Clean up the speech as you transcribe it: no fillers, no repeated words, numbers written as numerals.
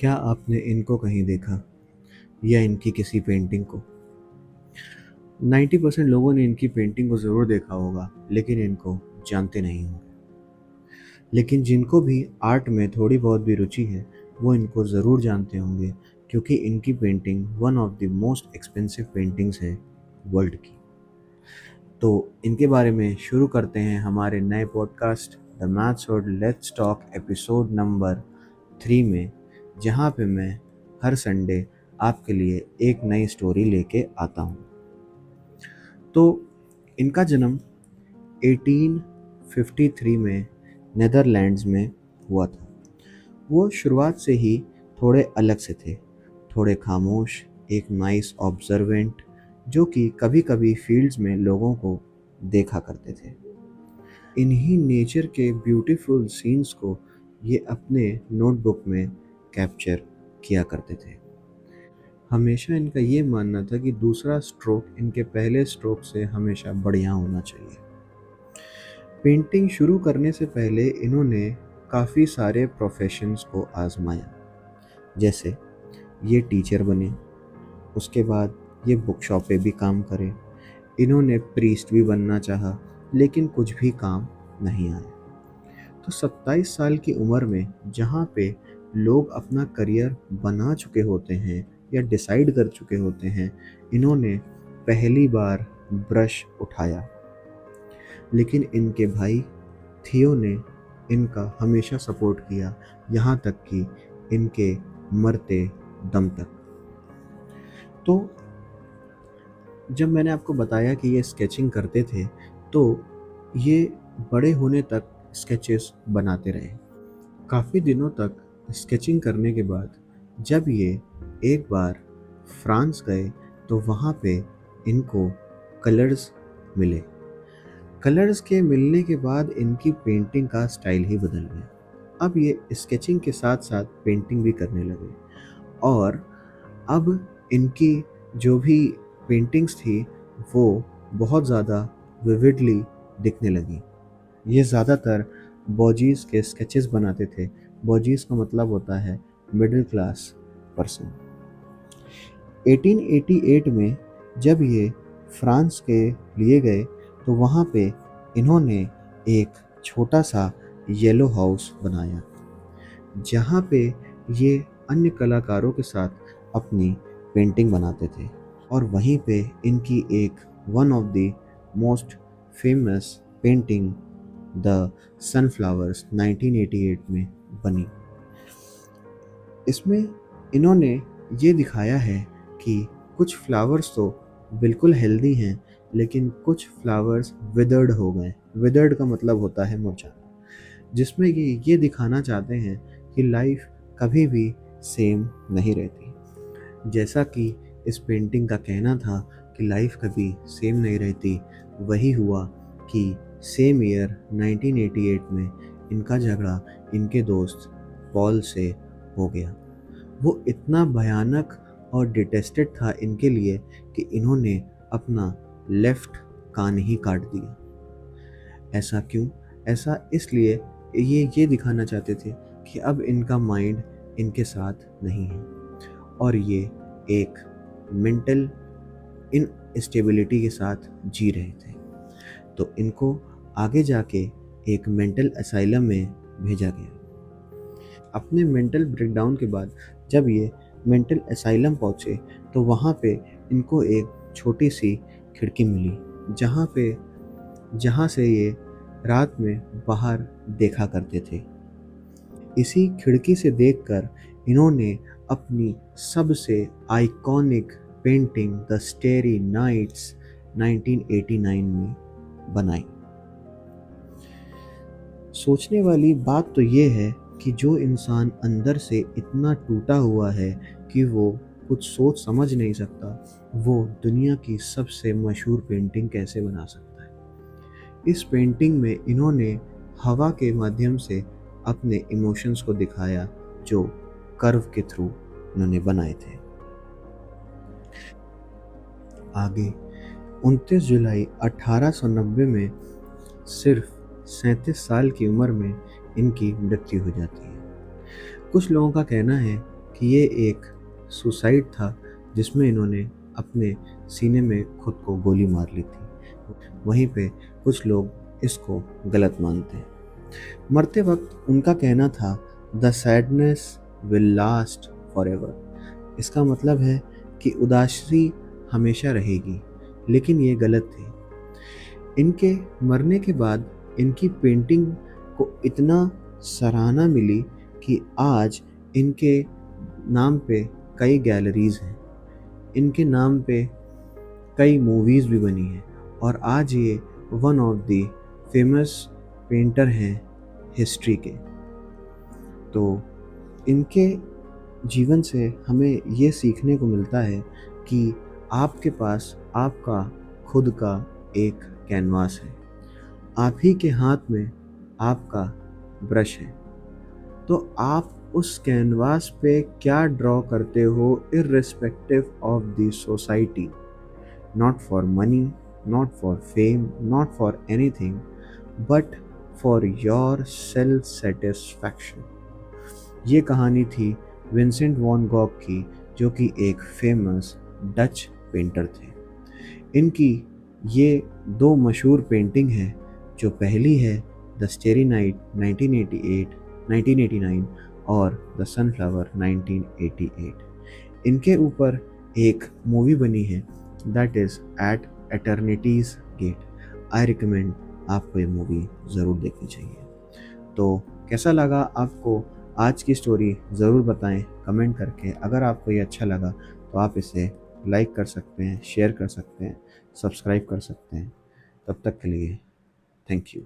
क्या आपने इनको कहीं देखा या इनकी किसी पेंटिंग को? 90% लोगों ने इनकी पेंटिंग को ज़रूर देखा होगा, लेकिन इनको जानते नहीं होंगे। लेकिन जिनको भी आर्ट में थोड़ी बहुत भी रुचि है, वो इनको ज़रूर जानते होंगे, क्योंकि इनकी painting one of the most expensive paintings है वर्ल्ड की। तो इनके बारे में शुरू करते हैं हमारे नए podcast the maths word let's talk episode number 3 में, जहाँ पे मैं हर संडे आपके लिए एक नई स्टोरी लेके आता हूँ। तो इनका जन्म 1853 में नेदरलैंड्स में हुआ था। वो शुरुआत से ही थोड़े अलग से थे, थोड़े खामोश, एक नाइस ऑब्जर्वेंट जो कि कभी कभी फील्ड्स में लोगों को देखा करते थे। इन्हीं नेचर के ब्यूटीफुल सीन्स को ये अपने नोटबुक में कैप्चर किया करते थे। हमेशा इनका ये मानना था कि दूसरा स्ट्रोक इनके पहले स्ट्रोक से हमेशा बढ़िया होना चाहिए। पेंटिंग शुरू करने से पहले इन्होंने काफ़ी सारे प्रोफेशंस को आजमाया। जैसे ये टीचर बने, उसके बाद ये बुक शॉप पे भी काम करे, इन्होंने प्रीस्ट भी बनना चाहा, लेकिन कुछ भी काम नहीं आया। तो 27 साल की उम्र में जहाँ पे लोग अपना करियर बना चुके होते हैं या डिसाइड कर चुके होते हैं, इन्होंने पहली बार ब्रश उठाया। लेकिन इनके भाई थियो ने इनका हमेशा सपोर्ट किया, यहाँ तक कि इनके मरते दम तक। तो जब मैंने आपको बताया कि ये स्केचिंग करते थे, तो ये बड़े होने तक स्केचेस बनाते रहे। काफ़ी दिनों तक स्केचिंग करने के बाद जब ये एक बार फ्रांस गए, तो वहाँ पे इनको कलर्स मिले। कलर्स के मिलने के बाद इनकी पेंटिंग का स्टाइल ही बदल गया। अब ये स्केचिंग के साथ साथ पेंटिंग भी करने लगे, और अब इनकी जो भी पेंटिंग्स थी वो बहुत ज़्यादा विविडली दिखने लगी। ये ज़्यादातर बॉजीज़ के स्केचेस बनाते थे। बॉजीज़ का मतलब होता है मिडिल क्लास पर्सन। 1888 में जब ये फ्रांस के लिए गए, तो वहाँ पे इन्होंने एक छोटा सा येलो हाउस बनाया, जहाँ पे ये अन्य कलाकारों के साथ अपनी पेंटिंग बनाते थे। और वहीं पे इनकी एक one of the most famous painting the sunflowers 1988 में बनी। इसमें इन्होंने ये दिखाया है कि कुछ फ्लावर्स तो बिल्कुल हेल्दी हैं, लेकिन कुछ फ्लावर्स विदर्ड हो गए। विदर्ड का मतलब होता है मुरझाना, जिसमें ये दिखाना चाहते हैं कि लाइफ कभी भी सेम नहीं रहती। जैसा कि इस पेंटिंग का कहना था कि लाइफ कभी सेम नहीं रहती, वही हुआ कि सेम ईयर 1988 में इनका झगड़ा इनके दोस्त पॉल से हो गया। वो इतना भयानक और डिटेस्टेड था इनके लिए कि इन्होंने अपना लेफ्ट कान ही काट दिया। ऐसा क्यों? ऐसा इसलिए ये दिखाना चाहते थे कि अब इनका माइंड इनके साथ नहीं है, और ये एक मेंटल इनस्टेबिलिटी के साथ जी रहे थे। तो इनको आगे जाके एक मेंटल असाइलम में भेजा गया। अपने मेंटल ब्रेकडाउन के बाद जब ये मेंटल असाइलम पहुँचे, तो वहाँ पे इनको एक छोटी सी खिड़की मिली, जहाँ से ये रात में बाहर देखा करते थे। इसी खिड़की से देखकर इन्होंने अपनी सबसे iconic painting the starry nights 1989 में बनाई। सोचने वाली बात तो ये है कि जो इंसान अंदर से इतना टूटा हुआ है कि वो कुछ सोच समझ नहीं सकता, वो दुनिया की सबसे मशहूर पेंटिंग कैसे बना सकता है। इस पेंटिंग में इन्होंने हवा के माध्यम से अपने इमोशंस को दिखाया, जो कर्व के थ्रू इन्होंने बनाए थे। आगे 29 जुलाई 1890 में सिर्फ 37 साल की उम्र में इनकी मृत्यु हो जाती है। कुछ लोगों का कहना है ये एक सुसाइड था जिसमें इन्होंने अपने सीने में खुद को गोली मार ली थी। वहीं पे कुछ लोग इसको गलत मानते हैं। मरते वक्त उनका कहना था, the sadness will last forever. इसका मतलब है कि उदासी हमेशा रहेगी, लेकिन ये गलत थी। इनके मरने के बाद इनकी पेंटिंग को इतना सराहना मिली कि आज इनके नाम पे कई गैलरीज हैं, इनके नाम पे कई मूवीज़ भी बनी हैं और आज ये one of the famous painter हैं हिस्ट्री के। तो इनके जीवन से हमें ये सीखने को मिलता है कि आपके पास आपका खुद का एक कैनवास है, आप ही के हाथ में आपका ब्रश है। तो आप उस कैनवास पे क्या ड्रॉ करते हो, irrespective of the society, not for money, not for fame, not for anything, but for your self satisfaction. ये कहानी थी विंसेंट वैन गॉग की, जो कि एक फेमस डच पेंटर थे। इनकी ये दो मशहूर पेंटिंग हैं, जो पहली है द स्टेरी नाइट 1989 और द सनफ्लावर 1988। इनके ऊपर एक मूवी बनी है, that is At Eternity's Gate. I recommend आपको ये मूवी ज़रूर देखनी चाहिए। तो कैसा लगा आपको आज की स्टोरी, ज़रूर बताएं कमेंट करके। अगर आपको ये अच्छा लगा तो आप इसे लाइक कर सकते हैं, शेयर कर सकते हैं, सब्सक्राइब कर सकते हैं। तब तक के लिए थैंक यू।